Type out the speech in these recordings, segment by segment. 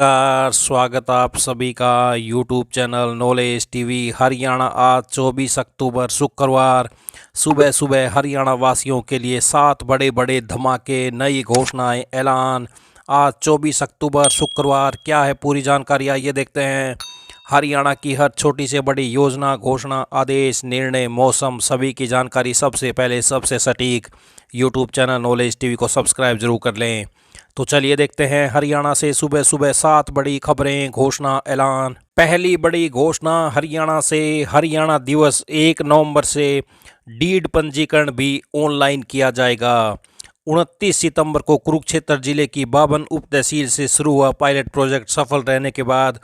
स्वागत आप सभी का YouTube channel knowledge TV Haryana. आज 24 अक्टूबर शुक्रवार सुबह सुबह हरियाणा वासियों के लिए 7 बड़े बड़े धमाके, नई घोषणाएं, ऐलान। आज 24 अक्टूबर शुक्रवार क्या है पूरी जानकारी आइए देखते हैं। हरियाणा की हर छोटी से बड़ी योजना, घोषणा, आदेश, निर्णय, मौसम सभी की जानकारी सबसे पहले सबसे सटीक यूट्यूब चैनल नॉलेज टीवी को सब्सक्राइब जरूर कर लें। तो चलिए देखते हैं हरियाणा से सुबह सुबह 7 बड़ी खबरें, घोषणा, ऐलान। पहली बड़ी घोषणा हरियाणा से, हरियाणा दिवस 1 नवंबर से डीड पंजीकरण भी ऑनलाइन किया जाएगा। 29 सितंबर को कुरुक्षेत्र जिले की 52 उप तहसील से शुरू हुआ पायलट प्रोजेक्ट सफल रहने के बाद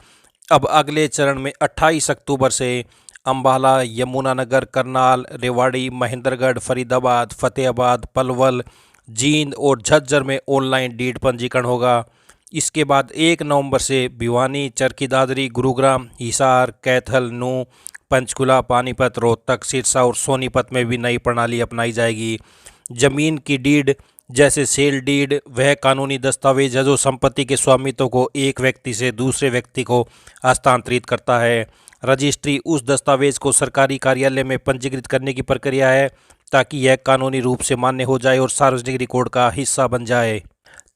अब अगले चरण में 28 अक्टूबर से अंबाला, यमुनानगर, करनाल, रेवाड़ी, महेंद्रगढ़, फरीदाबाद, फतेहाबाद, पलवल, जींद और झज्जर में ऑनलाइन डीड पंजीकरण होगा। इसके बाद 1 नवंबर से भिवानी, चरखी दादरी, गुरुग्राम, हिसार, कैथल, नूंह, पंचकुला, पानीपत, रोहतक, सिरसा और सोनीपत में भी नई प्रणाली अपनाई जाएगी। जमीन की डीड जैसे सेल डीड वह कानूनी दस्तावेज है जो संपत्ति के स्वामित्व को एक व्यक्ति से दूसरे व्यक्ति को हस्तांतरित करता है। रजिस्ट्री उस दस्तावेज को सरकारी कार्यालय में पंजीकृत करने की प्रक्रिया है ताकि यह कानूनी रूप से मान्य हो जाए और सार्वजनिक रिकॉर्ड का हिस्सा बन जाए।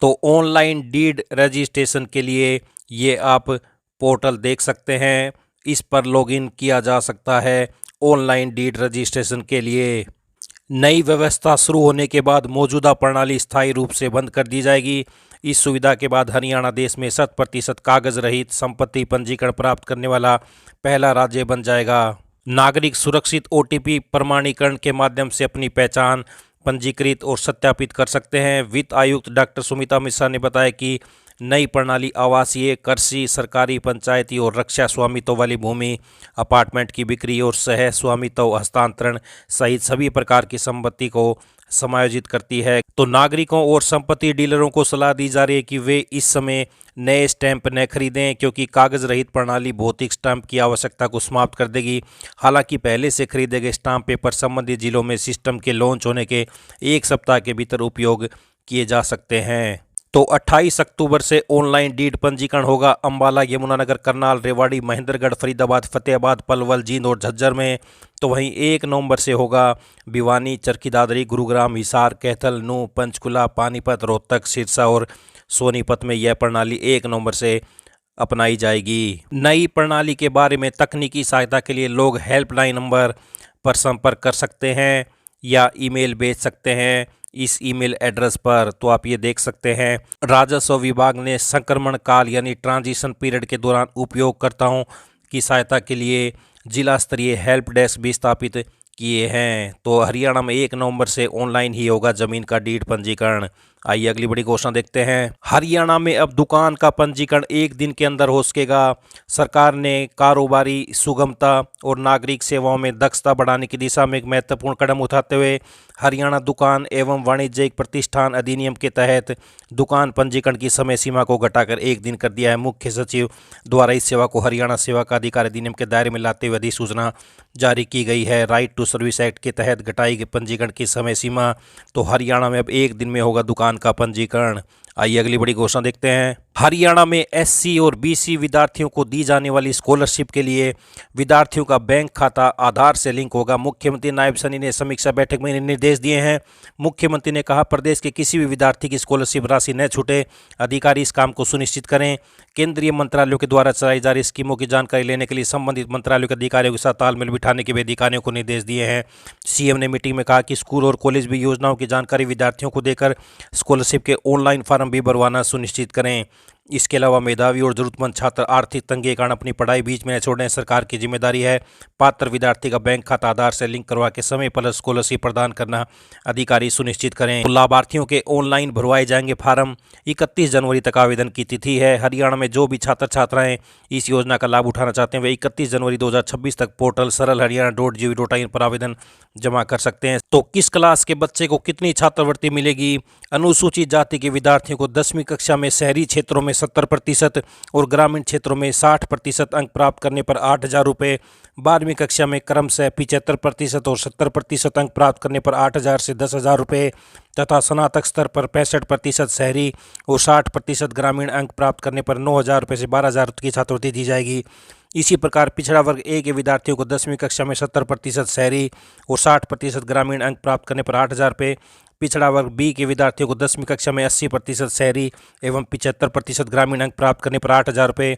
तो ऑनलाइन डीड रजिस्ट्रेशन के लिए ये आप पोर्टल देख सकते हैं, इस पर लॉगिन किया जा सकता है ऑनलाइन डीड रजिस्ट्रेशन के लिए। नई व्यवस्था शुरू होने के बाद मौजूदा प्रणाली स्थायी रूप से बंद कर दी जाएगी। इस सुविधा के बाद हरियाणा देश में 100% कागज रहित संपत्ति पंजीकरण प्राप्त करने वाला पहला राज्य बन जाएगा। नागरिक सुरक्षित ओटीपी प्रमाणीकरण के माध्यम से अपनी पहचान पंजीकृत और सत्यापित कर सकते हैं। वित्त आयुक्त डॉक्टर सुमिता मिश्रा ने बताया कि नई प्रणाली आवासीय, कृषि, सरकारी, पंचायती और रक्षा स्वामित्व वाली भूमि, अपार्टमेंट की बिक्री और सह स्वामित्व हस्तांतरण सहित सभी प्रकार की संपत्ति को समायोजित करती है। तो नागरिकों और संपत्ति डीलरों को सलाह दी जा रही है कि वे इस समय नए स्टैंप न खरीदें क्योंकि कागज रहित प्रणाली भौतिक स्टैंप की आवश्यकता को समाप्त कर देगी। हालांकि पहले से खरीदे गए स्टाम्प पेपर संबंधित जिलों में सिस्टम के लॉन्च होने के 1 सप्ताह के भीतर उपयोग किए जा सकते हैं। तो 28 अक्टूबर से ऑनलाइन डीड पंजीकरण होगा अंबाला, यमुनानगर, करनाल, रेवाड़ी, महेंद्रगढ़, फरीदाबाद, फतेहाबाद, पलवल, जींद और झज्जर में। तो वहीं 1 नवंबर से होगा भिवानी, चरखी दादरी, गुरुग्राम, हिसार, कैथल, नूंह, पंचकुला, पानीपत, रोहतक, सिरसा और सोनीपत में यह प्रणाली 1 नवंबर से अपनाई जाएगी। नई प्रणाली के बारे में तकनीकी सहायता के लिए लोग हेल्पलाइन नंबर पर संपर्क कर सकते हैं या ईमेल भेज सकते हैं इस ईमेल एड्रेस पर। तो आप ये देख सकते हैं राजस्व विभाग ने संक्रमण काल यानी ट्रांजिशन पीरियड के दौरान उपयोगकर्ताओं की सहायता के लिए जिला स्तरीय हेल्प डेस्क भी स्थापित किए हैं। तो हरियाणा में 1 नवंबर से ऑनलाइन ही होगा जमीन का डीड पंजीकरण। आइए अगली बड़ी घोषणा देखते हैं। हरियाणा में अब दुकान का पंजीकरण 1 दिन के अंदर हो सकेगा। सरकार ने कारोबारी सुगमता और नागरिक सेवाओं में दक्षता बढ़ाने की दिशा में एक महत्वपूर्ण कदम उठाते हुए हरियाणा दुकान एवं वाणिज्यिक प्रतिष्ठान अधिनियम के तहत दुकान पंजीकरण की समय सीमा को घटाकर 1 दिन कर दिया है। मुख्य सचिव द्वारा इस सेवा को हरियाणा सेवा का अधिकार अधिनियम के दायरे में लाते हुए अधिसूचना जारी की गई है। राइट टू सर्विस एक्ट के तहत घटाई गई पंजीकरण की समय सीमा। तो हरियाणा में अब 1 दिन में होगा दुकान का पंजीकरण। आइए अगली बड़ी घोषणा देखते हैं। हरियाणा में एससी और बीसी विद्यार्थियों को दी जाने वाली स्कॉलरशिप के लिए विद्यार्थियों का बैंक खाता आधार से लिंक होगा। मुख्यमंत्री नायब सैनी ने समीक्षा बैठक में निर्देश दिए हैं। मुख्यमंत्री ने कहा प्रदेश के किसी भी विद्यार्थी की स्कॉलरशिप राशि न छूटे, अधिकारी इस काम को सुनिश्चित करें। केंद्रीय मंत्रालयों के द्वारा चलाई जा रही स्कीमों की जानकारी लेने के लिए संबंधित मंत्रालयों के अधिकारियों के साथ तालमेल बिठाने के भी अधिकारियों को निर्देश दिए हैं। सीएम ने मीटिंग में कहा कि स्कूल और कॉलेज भी योजनाओं की जानकारी विद्यार्थियों को देकर स्कॉलरशिप के ऑनलाइन फॉर्म भी भरवाना सुनिश्चित करें। इसके अलावा मेधावी और जरूरतमंद छात्र आर्थिक तंगी के कारण अपनी पढ़ाई बीच में न छोड़ने सरकार की जिम्मेदारी है। पात्र विद्यार्थी का बैंक खाता आधार से लिंक करवा के समय पर स्कॉलरशिप प्रदान करना अधिकारी सुनिश्चित करें। तो लाभार्थियों के ऑनलाइन भरवाए जाएंगे फार्म। 31 जनवरी तक आवेदन की तिथि है। हरियाणा में जो भी छात्र छात्राएं इस योजना का लाभ उठाना चाहते हैं वे 31 जनवरी 2026 तक पोर्टल सरलहरियाणा.gov.in पर आवेदन जमा कर सकते हैं। तो किस क्लास के बच्चे को कितनी छात्रवृत्ति मिलेगी? अनुसूचित जाति के विद्यार्थियों को 10वीं कक्षा में शहरी क्षेत्रों में 70% और ग्रामीण क्षेत्रों में 60% अंक प्राप्त करने पर 8,000 रुपये। 12वीं कक्षा में क्रमशः 75% और 70% अंक प्राप्त करने पर 8,000 से 10,000 रुपये तथा स्नातक स्तर पर 65% शहरी और 60% ग्रामीण अंक प्राप्त करने पर 9,000 रुपये से 12,000 की छात्रवृत्ति दी जाएगी। इसी प्रकार पिछड़ा वर्ग ए के विद्यार्थियों को 10वीं कक्षा में 70% शहरी और 60% ग्रामीण अंक प्राप्त करने पर 8,000 रुपये। पिछड़ा वर्ग बी के विद्यार्थियों को 10वीं कक्षा में 80% शहरी एवं 75% ग्रामीण अंक प्राप्त करने पर 8,000 रुपये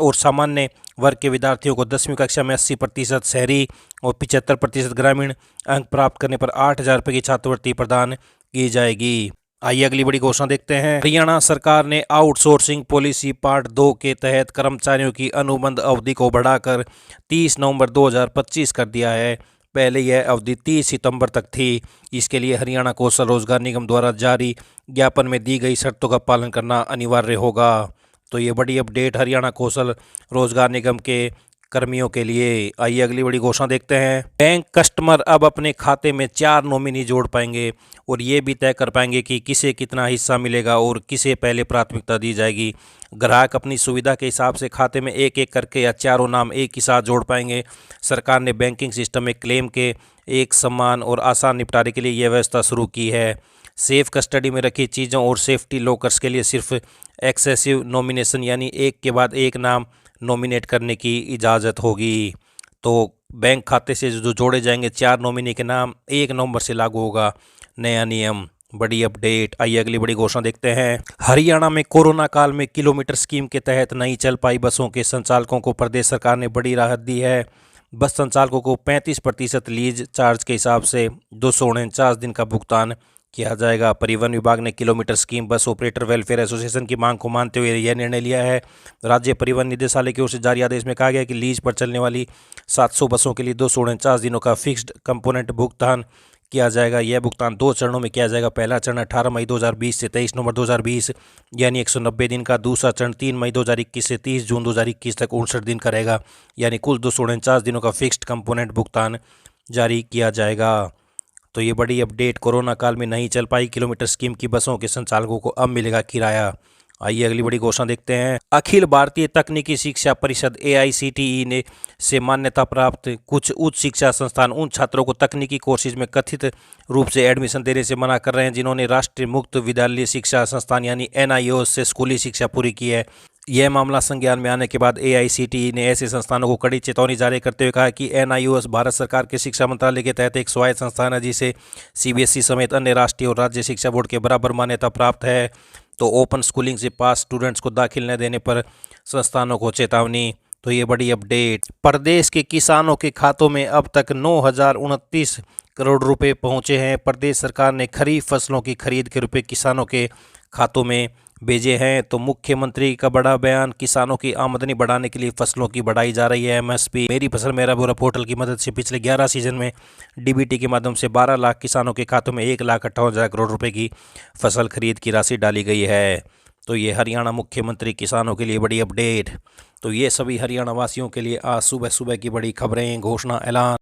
और सामान्य वर्ग के विद्यार्थियों को 10वीं कक्षा में 80% शहरी और 75% ग्रामीण अंक प्राप्त करने पर 8,000 रुपये की छात्रवृत्ति प्रदान की जाएगी। आइए अगली बड़ी घोषणा देखते हैं। हरियाणा सरकार ने आउटसोर्सिंग पॉलिसी पार्ट 2 के तहत कर्मचारियों की अनुबंध अवधि को बढ़ाकर 30 नवंबर 2025 कर दिया है। पहले यह अवधि 30 सितंबर तक थी। इसके लिए हरियाणा कौशल रोजगार निगम द्वारा जारी ज्ञापन में दी गई शर्तों का पालन करना अनिवार्य होगा। तो ये बड़ी अपडेट हरियाणा कौशल रोजगार निगम के कर्मियों के लिए। आइए अगली बड़ी घोषणा देखते हैं। बैंक कस्टमर अब अपने खाते में 4 नॉमिनी जोड़ पाएंगे और ये भी तय कर पाएंगे कि किसे कितना हिस्सा मिलेगा और किसे पहले प्राथमिकता दी जाएगी। ग्राहक अपनी सुविधा के हिसाब से खाते में एक एक करके या चारों नाम एक ही साथ जोड़ पाएंगे। सरकार ने बैंकिंग सिस्टम में क्लेम के एक समान और आसान निपटारे के लिए यह व्यवस्था शुरू की है। सेफ कस्टडी में रखी चीज़ों और सेफ्टी लॉकर्स के लिए सिर्फ एक्सेसिव नॉमिनेशन यानी एक के बाद एक नाम नॉमिनेट करने की इजाज़त होगी। तो बैंक खाते से जो जोड़े जाएंगे 4 नॉमिनी के नाम 1 नवंबर से लागू होगा नया नियम। बड़ी अपडेट। आइए अगली बड़ी घोषणा देखते हैं। हरियाणा में कोरोना काल में किलोमीटर स्कीम के तहत नहीं चल पाई बसों के संचालकों को प्रदेश सरकार ने बड़ी राहत दी है। बस संचालकों को 35% लीज चार्ज के हिसाब से 249 दिन का भुगतान किया जाएगा। परिवहन विभाग ने kilometre scheme bus operator welfare association की मांग को मानते हुए यह निर्णय लिया है। राज्य परिवहन निदेशालय की ओर से जारी आदेश में कहा गया कि लीज पर चलने वाली 700 बसों के लिए 249 दिनों का फिक्स्ड कंपोनेंट भुगतान किया जाएगा। यह भुगतान 2 चरणों में किया जाएगा। पहला चरण 18 मई 2020 से 23 नवंबर 2020 यानी 190 दिन का। दूसरा चरण 3 मई 2021 से 30 जून 2021 तक 59 दिन का रहेगा, यानी कुल 249 दिनों का फिक्स्ड कंपोनेंट भुगतान जारी किया जाएगा। तो ये बड़ी अपडेट। कोरोना काल में नहीं चल पाई किलोमीटर स्कीम की बसों के संचालकों को अब मिलेगा किराया। आइए अगली बड़ी घोषणा देखते हैं। अखिल भारतीय तकनीकी शिक्षा परिषद AICTE ने से मान्यता प्राप्त कुछ उच्च शिक्षा संस्थान उन छात्रों को तकनीकी कोर्सेज में कथित रूप से एडमिशन देने से मना कर रहे हैं जिन्होंने राष्ट्रीय मुक्त विद्यालय शिक्षा संस्थान यानी NIOS से स्कूली शिक्षा पूरी की है। यह मामला संज्ञान में आने के बाद AICTE ने ऐसे संस्थानों को कड़ी चेतावनी जारी करते हुए कहा कि NIOS भारत सरकार के शिक्षा मंत्रालय के तहत एक स्वायत्त संस्थान है जिसे CBSE समेत अन्य राष्ट्रीय और राज्य शिक्षा बोर्ड के बराबर मान्यता प्राप्त है। तो ओपन स्कूलिंग से पास स्टूडेंट्स को दाखिल न देने पर संस्थानों को चेतावनी। तो ये बड़ी अपडेट। प्रदेश के किसानों के खातों में अब तक 9,029 करोड़ रुपए पहुंचे हैं। प्रदेश सरकार ने खरीफ फसलों की खरीद के रुपए किसानों के खातों में भेजे हैं। तो मुख्यमंत्री का बड़ा बयान। किसानों की आमदनी बढ़ाने के लिए फसलों की बढ़ाई जा रही है। MSP मेरी फसल मेरा बुरा पोर्टल की मदद से पिछले 11 सीजन में DBT के माध्यम से 12 लाख किसानों के खातों में 1,58,000 करोड़ रुपए की फसल खरीद की राशि डाली गई है। तो ये हरियाणा मुख्यमंत्री किसानों के लिए बड़ी अपडेट। तो ये सभी हरियाणा वासियों के लिए आज सुबह सुबह की बड़ी खबरें, घोषणा, ऐलान।